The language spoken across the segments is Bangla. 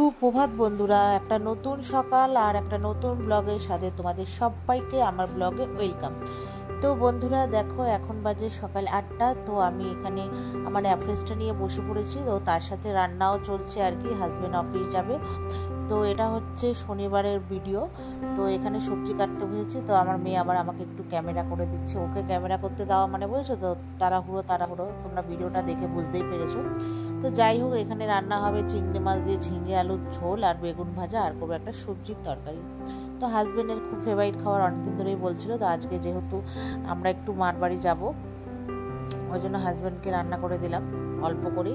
সুপ্রভাত বন্ধুরা, একটা নতুন সকাল আর একটা নতুন ব্লগের সাথে তোমাদের সবাইকে আমার ব্লগে ওয়েলকাম। তো বন্ধুরা দেখো, এখন বাজে সকাল 8টা। তো আমি এখানে আমার অ্যাফ্রেসটা নিয়ে বসে পড়েছি। তো তার সাথে রান্নাও চলছে আর কি, হাজব্যান্ড অফিস যাবে। তো এটা হচ্ছে শনিবারের ভিডিও। তো এখানে সবজি কাটতে বসেছি। তো আমার মেয়ে আবার আমাকে একটু ক্যামেরা করে দিচ্ছে। ওকে ক্যামেরা করতে দেওয়া মানে বুঝেছো তো, তাড়াহুড়ো তোমরা ভিডিওটা দেখে বুঝতেই পেরেছো। তো যাই হোক, এখানে রান্না হবে চিংড়ি মাছ দিয়ে ঝিঙে আলুর ঝোল আর বেগুন ভাজা, আর করবো একটা সবজির তরকারি। তো হাজব্যান্ডের খুব ফেভারিট খাবার, অনেকদিন ধরেই বলছিল। তো আজকে যেহেতু আমরা একটু মার বাড়ি যাবো, ওই জন্য হাজব্যান্ডকে রান্না করে দিলাম অল্প করে।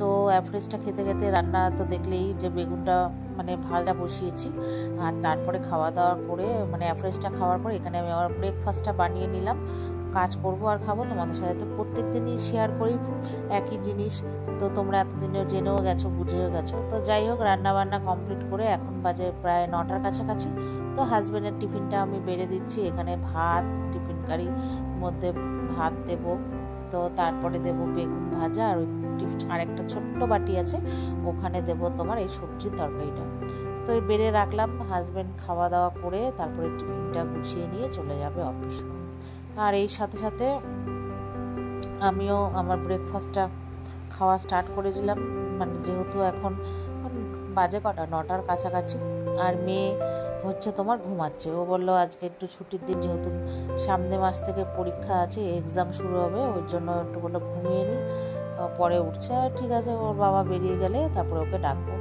তো অ্যাফ্রেসটা খেতে খেতে রান্না তো দেখলেই যে বেগুনটা মানে ভাজা বসিয়েছি, আর তারপরে খাওয়া দাওয়া করে মানে অ্যাফ্রেসটা খাওয়ার পর এখানে আমি আমার ব্রেকফাস্টটা বানিয়ে নিলাম। কাজ করব আর খাবো, তোমাদের সাথে তো প্রত্যেক দিনই শেয়ার করি একই জিনিস। তো তোমরা এতদিনেও জেনেও গেছো, বুঝেও গেছো। তো যাই হোক, রান্না বান্না কমপ্লিট করে এখন বাজে প্রায় 9টার কাছাকাছি। তো হাজব্যান্ডের টিফিনটা আমি বেড়ে দিচ্ছি। এখানে ভাত, টিফিন কারির মধ্যে ভাত দেবো, তো তারপরে দেব বেগুন ভাজা, আর আরেকটা ছোট্ট বাটি আছে, ওখানে দেব তোমার এই সবজির তরকারিটা। তো এই বেড়ে রাখলাম। হাজব্যান্ড খাওয়া দাওয়া করে তারপরে টিফিনটা গুছিয়ে নিয়ে চলে যাবে অফিস। আর এই সাথে সাথে আমিও আমার ব্রেকফাস্টটা খাওয়া স্টার্ট করে দিলাম। মানে যেহেতু এখন বাজে কটা, 9টার কাছাকাছি। আর মেয়ে হচ্ছে তোমার ঘুমাচ্ছে। ও বললো আজকে একটু ছুটির দিন, যেহেতু সামনে মাস থেকে পরীক্ষা আছে, এক্সাম শুরু হবে, ওই জন্য একটু বললো ঘুমিয়ে নিই, পরে উঠছে। আর ঠিক আছে, ওর বাবা বেরিয়ে গেলে তারপরে ওকে ডাকবো।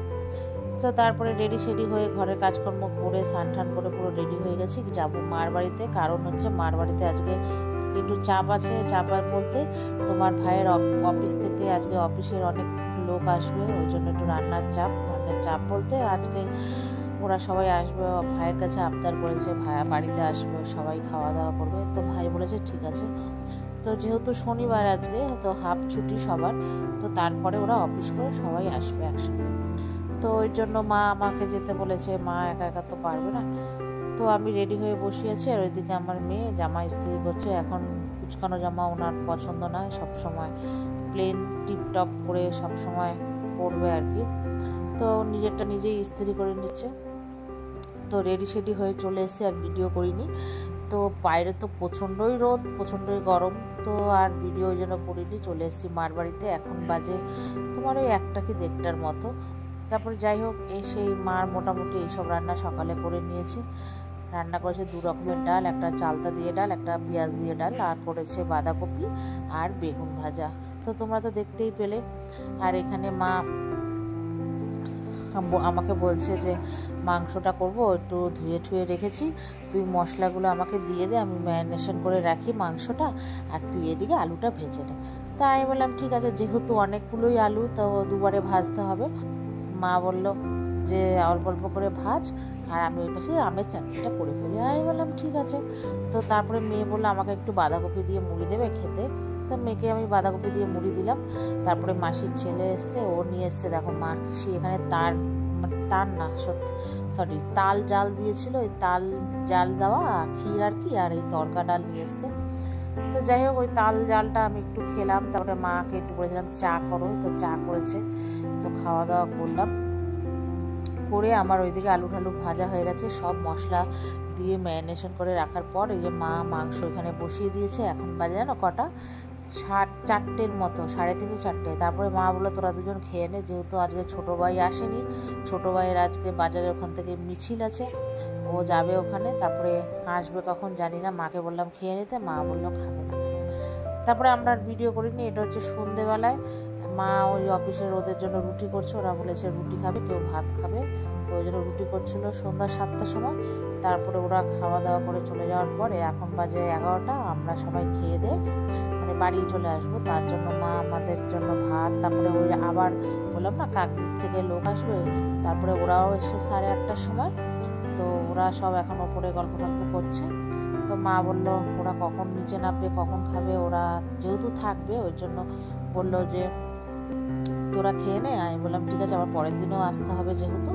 তো তারপরে রেডি সেডি হয়ে ঘরের কাজকর্ম করে স্নান টান করে পুরো রেডি হয়ে গেছি, যাবো মার বাড়িতে। কারণ হচ্ছে মার বাড়িতে আজকে একটু চাপ আছে। চাপ বলতে তোমার ভাইয়ের অফিস থেকে আজকে অফিসের অনেক লোক আসবে, ওই জন্য একটু রান্নার চাপ বলতে আজকে ওরা সবাই আসবে। ভাইয়ের কাছে আবদার করেছে ভাইয়া বাড়িতে আসবে, সবাই খাওয়া দাওয়া করবে। তো ভাই বলেছে ঠিক আছে। তো যেহেতু শনিবার আজকে, তো হাফ ছুটি সবার, তো তারপরে ওরা অফিস করে সবাই আসবে একসাথে। তো ওই জন্য মা আমাকে যেতে বলেছে, মা একা একা তো পারবে না। তো আমি রেডি হয়ে বসে আছি, আর ওইদিকে আমার মেয়ে জামা ইস্ত্রি করছে। এখন কুচকানো জামা ওনার পছন্দ নয়, সবসময় প্লেন টিপটপ করে সবসময় পরবে আর কি। তো নিজেরটা নিজেই ইস্ত্রি করে নিচ্ছে। তো রেডি সেডি হয়ে চলে এসেছি, আর ভিডিও করিনি। তো বাইরে তো প্রচণ্ডই রোদ, প্রচণ্ডই গরম। তো আর ভিডিও ওই জন্য করিনি, চলে এসেছি মার বাড়িতে। এখন বাজে তোমার ওই 1টা কি 1:30টার মতো। তারপরে যাই হোক, এসে মার মোটামুটি এইসব রান্না সকালে করে নিয়েছে। রান্না করেছে 2 রকমের ডাল, একটা চালতা দিয়ে ডাল, একটা পেঁয়াজ দিয়ে ডাল, আর করেছে বাঁধাকপি আর বেগুন ভাজা। তো তোমরা তো দেখতেই পেলে। আর এখানে মা আমাকে বলছে যে মাংসটা করব, একটু ধুয়ে ঠুয়ে রেখেছি, তুই মশলাগুলো আমাকে দিয়ে দে, আমি ম্যারিনেশন করে রাখি মাংসটা, আর তুই এদিকে আলুটা ভেজে দে। তাই আমি বললাম ঠিক আছে, যেহেতু অনেকগুলোই আলু, তো দুবারে ভাজতে হবে। মা বলল যে অল্প অল্প করে ভাজ, আর আমি ওই পাশে আমের চাটনিটা করে ফেলি। আমি বললাম ঠিক আছে। তো তারপরে মেয়ে বললো আমাকে একটু বাঁধাকপি দিয়ে মুড়ি দেবে খেতে। তো মেয়েকে আমি বাঁধাকপি দিয়ে মুড়ি দিলাম। তারপরে মাসির ছেলে এসছে, ও নিয়ে এসছে দেখো মাসি এখানে তাল জাল দিয়েছিল, ওই তাল জাল দেওয়া ক্ষীর আর কি, আর এই তরকা ডাল নিয়ে এসছে। তো যাই হোক, ওই তাল জালটা আমি একটু খেলাম। তারপরে মাকে একটু বলেছিলাম চা করো, তো চা করেছে। তো খাওয়া দাওয়া করলাম, করে আমার ওইদিকে আলু ঠালু ভাজা হয়ে গেছে। সব মশলা দিয়ে ম্যারিনেশন করে রাখার পর এই যে মা মাংস এখানে বসিয়ে দিয়েছে। এখন বাজে জানো কটা, 4টের মতো, 3:30 4টে। তারপরে মা বললো তোরা দুজন খেয়ে নে, যেহেতু আজকে ছোটো ভাই আসেনি। ছোটো ভাইয়ের আজকে বাজারে ওখান থেকে মিছিল আছে, ও যাবে ওখানে, তারপরে আসবে কখন জানি না। মাকে বললাম খেয়ে নিতে, মা বললো খাবে না। তারপরে আমরা ভিডিও করিনি। এটা হচ্ছে সন্ধেবেলায় মা ওই অফিসের ওদের জন্য রুটি করছে, ওরা বলেছে রুটি খাবে, কেউ ভাত খাবে। তো ওই জন্য রুটি করছিল সন্ধ্যা 7টার সময়। তারপরে ওরা খাওয়া দাওয়া করে চলে যাওয়ার পরে এখন বাজে 11টা, আমরা সবাই খেয়ে দিয়ে মানে বাড়ি চলে আসবো। তার জন্য মা আমাদের জন্য ভাত, তারপরে ওই আবার বললাম না কাকদ্বীপ থেকে লোক আসবে, তারপরে ওরাও এসে 8:30টার সময়। তো ওরা সব এখন ওপরে গল্প করছে। তো মা বললো ওরা কখন নিচে নামবে, কখন খাবে, ওরা যেহেতু থাকবে ওই জন্য বললো যে তোরা খেয়ে নে। আমি বললাম ঠিক আছে, আবার পরের দিনও আসতে হবে যেহেতু।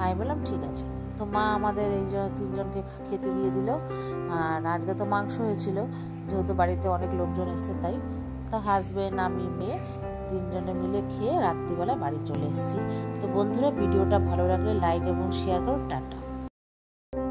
আমি বললাম ঠিক আছে। তো মা আমাদের এই 3জনকে খেতে দিয়ে দিল। আর আজকে তো মাংস হয়েছিল, যেহেতু বাড়িতে অনেক লোকজন এসছে তাই। তো হাজব্যান্ড, আমি, মেয়ে তিনজনে মিলে খেয়ে রাত্রিবেলা বাড়ি চলে এসেছি। তো বন্ধুরা, ভিডিওটা ভালো লাগলে লাইক এবং শেয়ার করো। টাটা।